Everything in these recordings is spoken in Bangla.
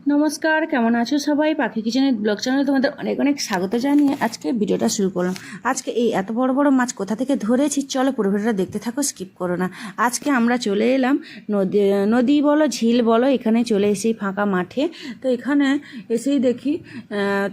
নমস্কার, কেমন আছো সবাই? পাখি কিচেনের ব্লগ চ্যানেলে তোমাদের অনেক অনেক স্বাগত জানিয়ে আজকে ভিডিওটা শুরু করলাম। আজকে এই এত বড় বড় মাছ কোথা থেকে ধরেছি, চলো পুরো ভিডিওটা দেখতে থাকো, স্কিপ করো না। আজকে আমরা চলে এলাম নদী বলো ঝিল বলো, এখানে চলে এসেই ফাঁকা মাঠে। তো এখানে এসেই দেখি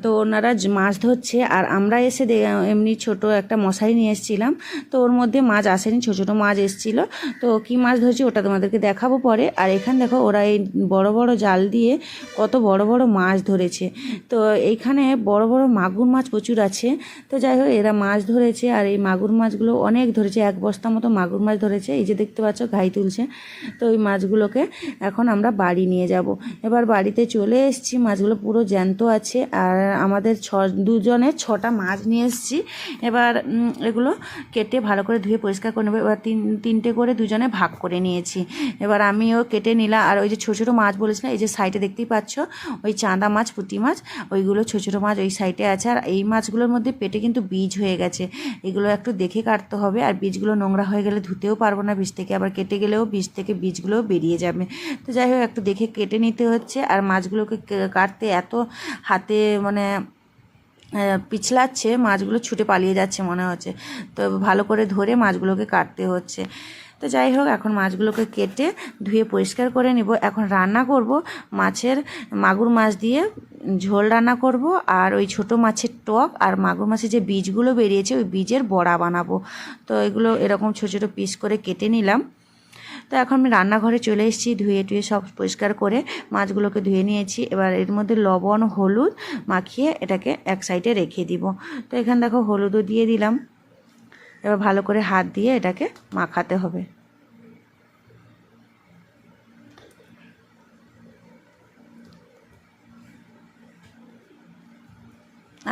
তো ওনারা মাছ ধরছে, আর আমরা এসে এমনি ছোট একটা মশারি নিয়ে এসেছিলাম। তো ওর মধ্যে মাছ আসেনি, ছোটো ছোটো মাছ এসেছিল। তো কী মাছ ধরছি ওটা তোমাদেরকে দেখাবো পরে। আর এখানে দেখো ওরা এই বড় বড় জাল দিয়ে কত বড় বড় মাছ ধরেছে। তো এইখানে বড় বড় মাগুর মাছ প্রচুর আছে। তো যাই হোক, এরা মাছ ধরেছে, আর এই মাগুর মাছগুলো অনেক ধরেছে, এক বস্তা মতো মাগুর মাছ ধরেছে। এই যে দেখতে পাচ্ছ ঘাই তুলছে। তো ওই মাছগুলোকে এখন আমরা বাড়ি নিয়ে যাব। এবার বাড়িতে চলে এসেছি, মাছগুলো পুরো জ্যান্ত আছে। আর আমাদের দুজনে 6টা মাছ নিয়ে এসেছি। এবার এগুলো কেটে ভালো করে ধুয়ে পরিষ্কার করে নেবো। এবার তিনটে করে দুজনে ভাগ করে নিয়েছি। এবার আমিও কেটে নিলাম। আর ওই যে ছোটো ছোটো মাছ বলেছিলাম, এই যে সাইডে দেখতেই পাচ্ছ ওই চাঁদা মাছ, পুঁটি মাছ, ওইগুলো ছোটো ছোটো মাছ ওই সাইডে আছে। আর এই মাছগুলোর মধ্যে পেটে কিন্তু বীজ হয়ে গেছে, এগুলো একটু দেখে কাটতে হবে। আর বীজগুলো নোংরা হয়ে গেলে ধুতেও পারবো না বীজ থেকে, আবার কেটে গেলেও বীজ থেকে বীজগুলোও বেরিয়ে যাবে। তো যাই হোক, একটু দেখে কেটে নিতে হচ্ছে। আর মাছগুলোকে কাটতে এত হাতে মানে পিছলাচ্ছে, মাছগুলো ছুটে পালিয়ে যাচ্ছে মনে হচ্ছে। তো ভালো করে ধরে মাছগুলোকে কাটতে হচ্ছে। তো যাই হোক, এখন মাছগুলোকে কেটে ধুয়ে পরিষ্কার করে নেব। এখন রান্না করব মাগুর মাছ দিয়ে ঝোল রান্না করব, আর ওই ছোটো মাছের টক, আর মাগুর মাছের যে বীজগুলো বেরিয়েছে ওই বীজের বড়া বানাবো। তো এগুলো এরকম ছোটো ছোটো পিস করে কেটে নিলাম। তো এখন আমি রান্নাঘরে চলে এসেছি, ধুয়ে টুয়ে সব পরিষ্কার করে মাছগুলোকে ধুয়ে নিয়েছি। এবার এর মধ্যে লবণ হলুদ মাখিয়ে এটাকে এক সাইডে রেখে দিব। তো এখানে দেখো হলুদও দিয়ে দিলাম। এবার ভালো করে হাত দিয়ে এটাকে মাখাতে হবে।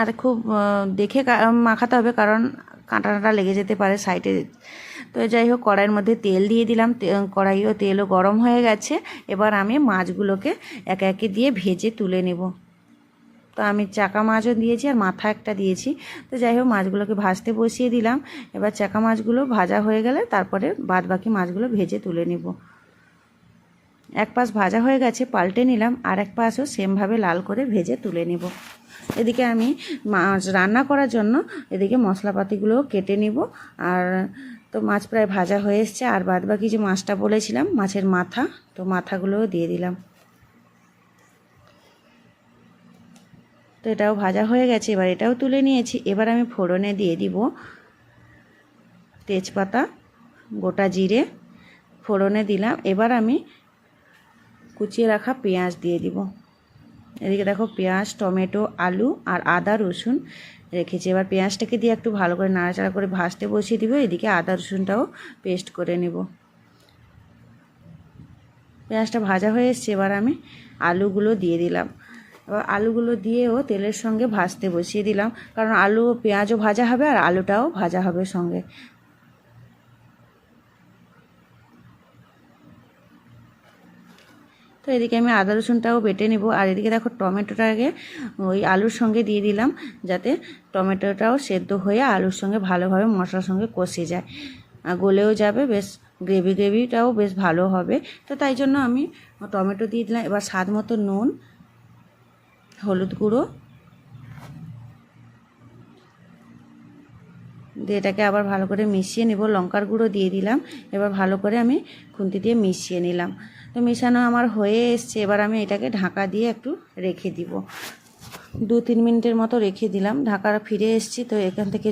আর খুব দেখে মাখাতে হবে, কারণ কাঁটা কাঁটা লেগে যেতে পারে সাইডে। তো যাই হোক, কড়াইয়ের মধ্যে তেল দিয়ে দিলাম। কড়াইও তেলও গরম হয়ে গেছে। এবার আমি মাছগুলোকে একে একে দিয়ে ভেজে তুলে নেব। তো আমি চাকা মাছও দিয়েছি আর মাথা একটা দিয়েছি। তো যাই হোক, মাছগুলোকে ভাজতে বসিয়ে দিলাম। এবার চাকা মাছগুলো ভাজা হয়ে গেলে তারপরে বাদ বাকি মাছগুলো ভেজে তুলে নেব। এক পাশ ভাজা হয়ে গেছে, পাল্টে নিলাম। আর এক পাশও সেমভাবে লাল করে ভেজে তুলে নেব। এদিকে আমি মাছ রান্না করার জন্য এদিকে মশলাপাতিগুলোও কেটে নিব। আর তো মাছ প্রায় ভাজা হয়ে এসছে। আর বাদ বাকি যে মাছটা বলেছিলাম, মাছের মাথা, তো মাথাগুলোও দিয়ে দিলাম। তো এটাও ভাজা হয়ে গেছে, এবার এটাও তুলে নিয়েছি। এবার আমি ফোড়নে দিয়ে দিব তেজপাতা, গোটা জিরে ফোড়নে দিলাম। এবার আমি কুচিয়ে রাখা পেঁয়াজ দিয়ে দিব। এদিকে দেখো পেঁয়াজ, টমেটো, আলু আর আদা রসুন রেখেছি। এবার পেঁয়াজটাকে দিয়ে একটু ভালো করে নাড়াচাড়া করে ভাজতে বসিয়ে দিব। এদিকে আদা রসুনটাও পেস্ট করে নেব। পেঁয়াজটা ভাজা হয়ে এসছে, এবার আমি আলুগুলো দিয়ে দিলাম। এবার আলুগুলো দিয়েও তেলের সঙ্গে ভাজতে বসিয়ে দিলাম, কারণ আলু পেঁয়াজও ভাজা হবে আর আলুটাও ভাজা হবে সঙ্গে। তো এদিকে আমি আদা রসুনটাও বেটে নেব। আর এদিকে দেখো টমেটোটাকে ওই আলুর সঙ্গে দিয়ে দিলাম, যাতে টমেটোটাও সেদ্ধ হয়ে আলুর সঙ্গে ভালোভাবে মশলার সঙ্গে কষে যায়, গলেও যাবে, বেশ গ্রেভিটাও বেশ ভালো হবে। তো তাই জন্য আমি টমেটো দিয়ে দিলাম। এবার স্বাদ মতো নুন, হলুদ গুঁড়ো দিয়ে এটাকে আবার ভালো করে মিশিয়ে নেব। লঙ্কার গুঁড়ো দিয়ে দিলাম। এবার ভালো করে আমি খুন্তি দিয়ে মিশিয়ে নিলাম। তো মেশানো আমার হয়ে এসছে। এবার আমি এটাকে ঢাকা দিয়ে একটু রেখে দিব। 2-3 মিনিটের মতো রেখে দিলাম। ঢাকা ফিরে এসেছি। তো এখান থেকে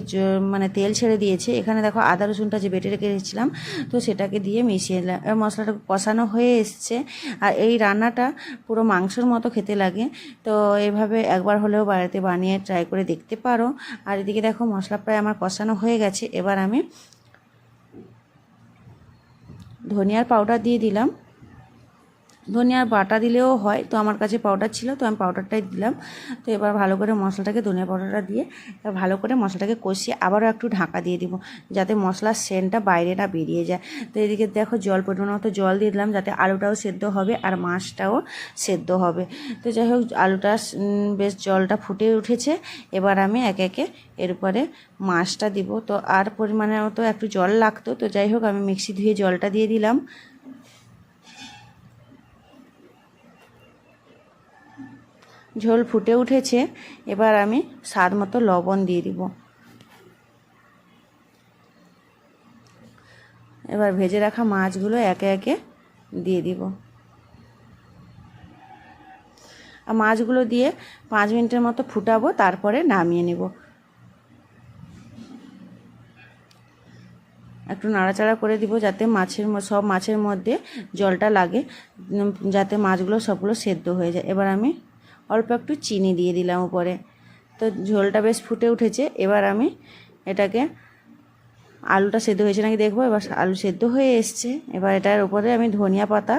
মানে তেল ছেড়ে দিয়েছে। এখানে দেখো আদা রসুনটা যে বেটে রেখে দিয়েছিলাম, তো সেটাকে দিয়ে মিশিয়ে দিলাম। এবার মশলাটা কষানো হয়ে এসছে। আর এই রান্নাটা পুরো মাংসর মতো খেতে লাগে। তো এভাবে একবার হলেও বাড়িতে বানিয়ে ট্রাই করে দেখতে পারো। আর এদিকে দেখো মশলা প্রায় আমার কষানো হয়ে গেছে। এবার আমি ধনিয়ার পাউডার দিয়ে দিলাম। ধনিয়ার বাটা দিলেও হয়, তো আমার কাছে পাউডার ছিল, তো আমি পাউডারটাই দিলাম। তো এবার ভালো করে মশলাটাকে, ধনিয়া পাউডারটা দিয়ে ভালো করে মশলাটাকে কষিয়ে আবারও একটু ঢাকা দিয়ে দিব, যাতে মশলার সেন্টটা বাইরে না বেরিয়ে যায়। তো এদিকে দেখো পরিমাণ মতো জল দিয়ে দিলাম, যাতে আলুটাও সেদ্ধ হবে আর মাছটাও সেদ্ধ হবে। তো যাই হোক, আলুটা বেশ জলটা ফুটে উঠেছে। এবার আমি একে একে এর উপরে মাছটা দিব। তো আর পরিমাণের মতো একটু জল লাগতো, তো যাই হোক আমি মিক্সি ধুয়ে জলটা দিয়ে দিলাম। ঝোল ফুটে উঠেছে, এবার আমি স্বাদ মতো লবণ দিয়ে দিব। এবার ভেজে রাখা মাছগুলো একে একে দিয়ে দিব। আর মাছগুলো দিয়ে 5 মিনিটের মতো ফুটাবো, তারপরে নামিয়ে নেব। একটু নাড়াচাড়া করে দিব যাতে সব মাছের মধ্যে জলটা লাগে, যাতে মাছগুলো সবগুলো সেদ্ধ হয়ে যায়। এবার আমি অল্প একটু চিনি দিয়ে দিলাম উপরে। তো ঝোলটা বেশ ফুটে উঠেছে, এবার আমি এটাকে আলুটা সেদ্ধ হয়েছে নাকি দেখবো। এবার আলু সেদ্ধ হয়ে এসছে, এবার এটার উপরে আমি ধনিয়া পাতা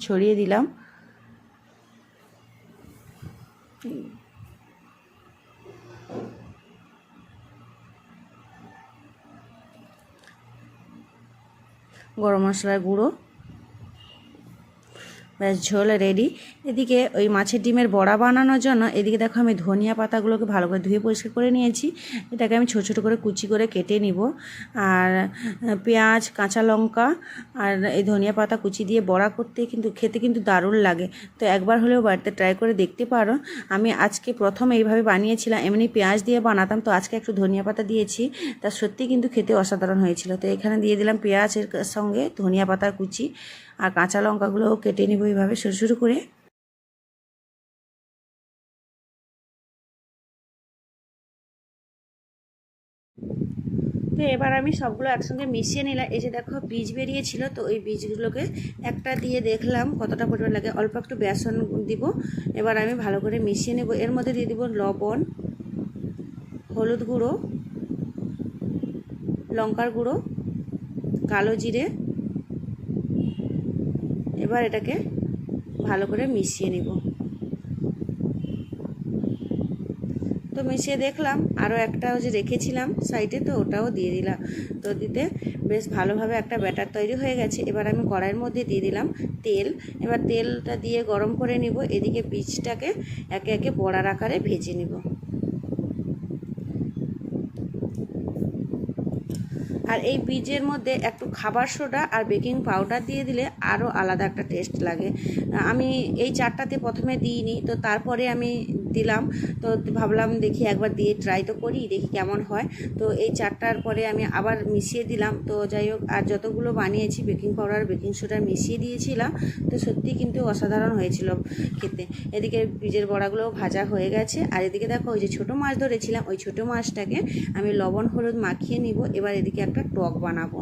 ছড়িয়ে দিলাম। গরম মশলার গুঁড়ো, ব্যাস ঝোল রেডি। এদিকে ওই মাছের ডিমের বড়া বানানোর জন্য এদিকে দেখো আমি ধনিয়া পাতাগুলোকে ভালো করে ধুয়ে পরিষ্কার করে নিয়েছি। এটাকে আমি ছোটো ছোটো করে কুচি করে কেটে নিব। আর পেঁয়াজ, কাঁচা লঙ্কা আর এই ধনিয়া পাতা কুচি দিয়ে বড়া করতে কিন্তু খেতে কিন্তু দারুণ লাগে। তো একবার হলেও বাড়িতে ট্রাই করে দেখতে পারো। আমি আজকে প্রথম এইভাবে বানিয়েছিলাম, এমনি পেঁয়াজ দিয়ে বানাতাম, তো আজকে একটু ধনিয়া পাতা দিয়েছি, তা সত্যি কিন্তু খেতে অসাধারণ হয়েছিল। তো এখানে দিয়ে দিলাম পেঁয়াজের সঙ্গে ধনিয়া পাতার কুচি, আর কাঁচা লঙ্কাগুলোও কেটে নিব এইভাবে সরু সরু করে। তো এবার আমি সবগুলো একসঙ্গে মিশিয়ে নিলাম। এই যে দেখো বীজ বেরিয়েছিল, তো ওই বীজগুলোকে একটা দিয়ে দেখলাম কতটা পরিমাণ লাগে। অল্প একটু বেসন দিব। এবার আমি ভালো করে মিশিয়ে নেব। এর মধ্যে দিয়ে দিব লবণ, হলুদ গুঁড়ো, লঙ্কার গুঁড়ো, কালো জিরে। এবার এটাকে ভালো করে মিশিয়ে নেব। তো মিশিয়ে দেখলাম, আরও একটা যে রেখেছিলাম সাইডে, তো ওটাও দিয়ে দিলাম। তো দিতে বেশ ভালোভাবে একটা ব্যাটার তৈরি হয়ে গেছে। এবার আমি কড়াইয়ের মধ্যে দিয়ে দিলাম তেল। এবার তেলটা দিয়ে গরম করে নিব। এদিকে বীজটাকে একে একে বড়ার আকারে ভেজে নিব। আর এই বীজের মধ্যে একটু খাবার সোডা আর বেকিং পাউডার দিয়ে দিলে আরও আলাদা একটা টেস্ট লাগে। আমি এই চারটাতে প্রথমে দিইনি, তো তারপরে আমি দিলাম। তো ভাবলাম দেখি একবার দিয়ে ট্রাই তো করি, দেখি কেমন হয়। তো এই চারটার পরে আমি আবার মিশিয়ে দিলাম। তো যাই হোক, আর যতগুলো বানিয়েছি বেকিং পাউডার বেকিং সোডা মিশিয়ে দিয়েছিলাম। তো সত্যি কিন্তু অসাধারণ হয়েছিল খেতে। এদিকে বীজের বড়াগুলোও ভাজা হয়ে গেছে। আর এদিকে দেখো ওই যে ছোটো মাছ ধরেছিলাম, ওই ছোটো মাছটাকে আমি লবণ হলুদ মাখিয়ে নিব। এবার এদিকে একটা টক বানাবো,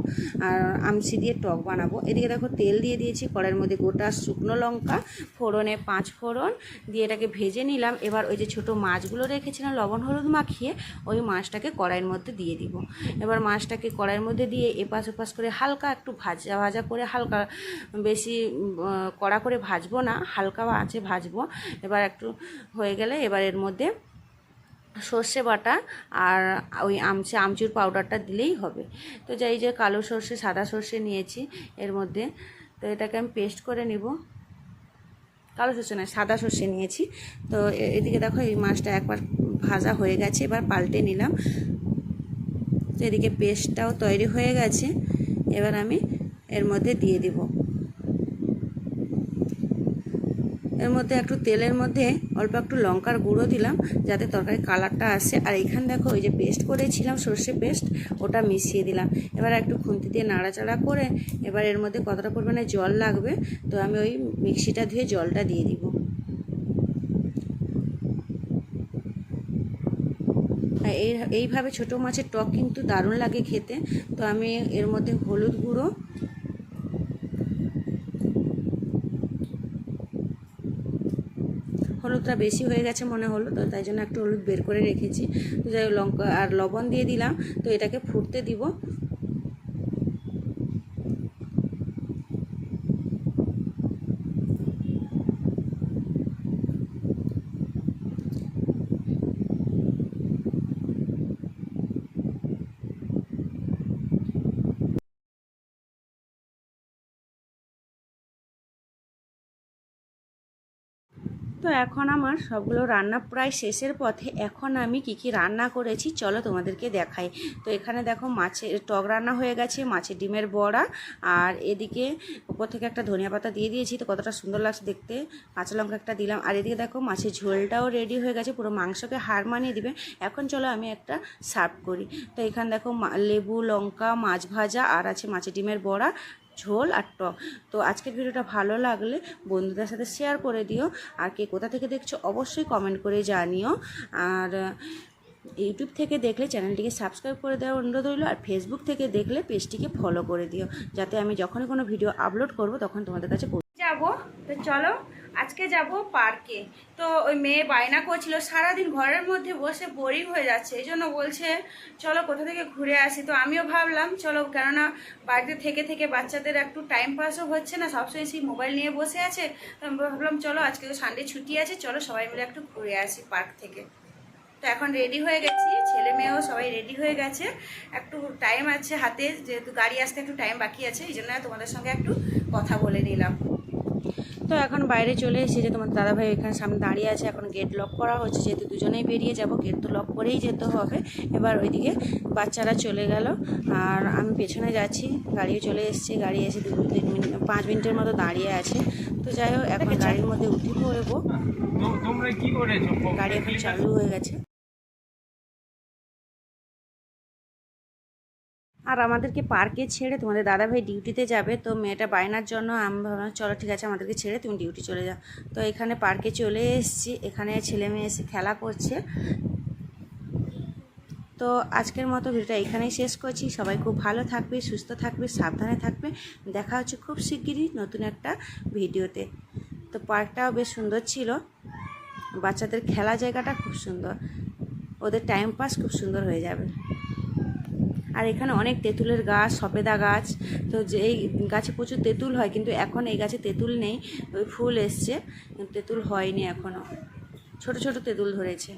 আর আমসি দিয়ে টক বানাবো। এদিকে দেখো তেল দিয়ে দিয়েছি কড়াইয়ের মধ্যে, গোটা শুকনো লঙ্কা ফোড়নে 5 ফোড়ন দিয়ে এটাকে ভেজে নিলাম। এবার ওই যে ছোটো মাছগুলো রেখেছিলাম লবণ হলুদ মাখিয়ে, ওই মাছটাকে কড়াইয়ের মধ্যে দিয়ে দিব। এবার মাছটাকে কড়াইয়ের মধ্যে দিয়ে এপাশ ওপাশ করে হালকা একটু ভাজা ভাজা করে, হালকা বেশি কড়া করে ভাজবো না, হালকা আঁচে ভাজবো। এবার একটু হয়ে গেলে এবার এর মধ্যে সর্ষে বাটা আর ওই আমচুর পাউডারটা দিলেই হবে। তো যাই যে কালো সর্ষে সাদা সর্ষে নিয়েছি এর মধ্যে, তো এটাকে আমি পেস্ট করে নিব। কালো সর্ষে নয়, সাদা সর্ষে নিয়েছি। তো এদিকে দেখো এই মাছটা একবার ভাজা হয়ে গেছে, এবার পাল্টে নিলাম। তো এদিকে পেস্টটাও তৈরি হয়ে গেছে, এবার আমি এর মধ্যে দিয়ে দিব। এর মধ্যে একটু তেলের মধ্যে অল্প একটু লঙ্কার গুঁড়ো দিলাম, যাতে তরকারির কালারটা আসে। আর এইখানে দেখো ওই যে পেস্ট করেছিলাম সর্ষে পেস্ট, ওটা মিশিয়ে দিলাম। এবার একটু খুন্তি দিয়ে নাড়াচাড়া করে এবার এর মধ্যে কতটা পরিমাণে জল লাগবে, তো আমি ওই মিক্সিটা ধুয়ে জলটা দিয়ে দিব। এইভাবে ছোটো মাছের টক কিন্তু দারুণ লাগে খেতে। তো আমি এর মধ্যে হলুদ গুঁড়ো, হলুদটা বেশি হয়ে গেছে মনে হলো, তো তাই জন্য একটু হলুদ বের করে রেখেছি। তো যাই লঙ্কা আর লবণ দিয়ে দিলাম। তো এটাকে ফুটতে দিব। তো এখন আমার সবগুলো রান্না প্রায় শেষের পথে। এখন আমি কি কি রান্না করেছি চলো তোমাদেরকে দেখাই। তো এখানে দেখো মাছের টক রান্না হয়ে গেছে, মাছের ডিমের বড়া, আর এদিকে উপর থেকে একটা ধনিয়া পাতা দিয়ে দিয়েছি, তো কতটা সুন্দর লাগছে দেখতে। কাঁচা লঙ্কা একটা দিলাম, আর এদিকে দেখো মাছের ঝোলটাও রেডি হয়ে গেছে, পুরো মাংসকে হার মানিয়ে দিবে। এখন চলো আমি একটা সার্ভ করি। তো এখানে দেখো লেবু, লঙ্কা, মাছ ভাজা, আর আছে মাছের ডিমের বড়া, ঝোল আর টক। তো আজকের ভিডিওটা ভালো লাগলে বন্ধুদের সাথে শেয়ার করে দিও, আর কে কোথা থেকে দেখছো অবশ্যই কমেন্ট করে জানিও। আর ইউটিউব থেকে দেখলে চ্যানেলটিকে সাবস্ক্রাইব করে দেওয়ার অনুরোধ রইল, আর ফেসবুক থেকে দেখলে পেজটিকে ফলো করে দিও, যাতে আমি যখনই কোনো ভিডিও আপলোড করব তখন তোমাদের কাছে যাব। তো চলো আজকে যাব পার্কে। তো ওই মেয়ে বায়না করছিল, সারাদিন ঘরের মধ্যে বসে বোরিং হয়ে যাচ্ছে, এই জন্য বলছে চলো কোথা থেকে ঘুরে আসি। তো আমিও ভাবলাম চলো, কেননা বাড়িতে থেকে থেকে বাচ্চাদের একটু টাইম পাসও হচ্ছে না, সবসময় সেই মোবাইল নিয়ে বসে আছে। তো আমি ভাবলাম চলো আজকে তো সানডে ছুটি আছে, চলো সবাই মিলে একটু ঘুরে আসি পার্ক থেকে। তো এখন রেডি হয়ে গেছি, ছেলে মেয়েও সবাই রেডি হয়ে গেছে। একটু টাইম আছে হাতে, যেহেতু গাড়ি আসতে একটু টাইম বাকি আছে, এই জন্য তোমাদের সঙ্গে একটু কথা বলে নিলাম। তো এখন বাইরে চলে এসেছে, তোমার দাদাভাই এখানে সামনে দাঁড়িয়ে আছে। এখন গেট লক করা হচ্ছে, যেহেতু দুজনেই বেরিয়ে যাব, গেট তো লক করেই যেতে হবে। এবার ওইদিকে বাচ্চারা চলে গেল, আর আমি পেছনে যাচ্ছি। গাড়িও চলে এসছে, গাড়ি এসে 5 মিনিটের মতো দাঁড়িয়ে আছে। তো যাই হোক, এখন গাড়ির মধ্যে উঠে পড়বো। গাড়ি এখন চালু হয়ে গেছে। আর আমাদেরকে পার্কে ছেড়ে তোমাদের দাদাভাই ডিউটিতে যাবে। তো মেয়েটা বায়নার জন্য আমি ভাবলাম চলো ঠিক আছে, আমাদেরকে ছেড়ে তুমি ডিউটি চলে যাও। তো এখানে পার্কে চলে এসেছি, এখানে ছেলে মেয়ে এসে খেলা করছে। তো আজকের মতো ভিডিওটা এখানেই শেষ করছি। সবাই খুব ভালো থাকবে, সুস্থ থাকবে, সাবধানে থাকবে। দেখা হচ্ছে খুব শিগগিরই নতুন একটা ভিডিওতে। তো পার্কটাও বেশ সুন্দর ছিল, বাচ্চাদের খেলা জায়গাটা খুব সুন্দর, ওদের টাইম পাস খুব সুন্দর হয়ে যাবে। আর এখানে অনেক তেঁতুলের গাছ, সবেদা গাছ। তো যে এই গাছে প্রচুর তেঁতুল হয়, কিন্তু এখন এই গাছে তেঁতুল নেই, ওই ফুল এসছে, তেঁতুল হয়নি এখনও, ছোট ছোট তেঁতুল ধরেছে।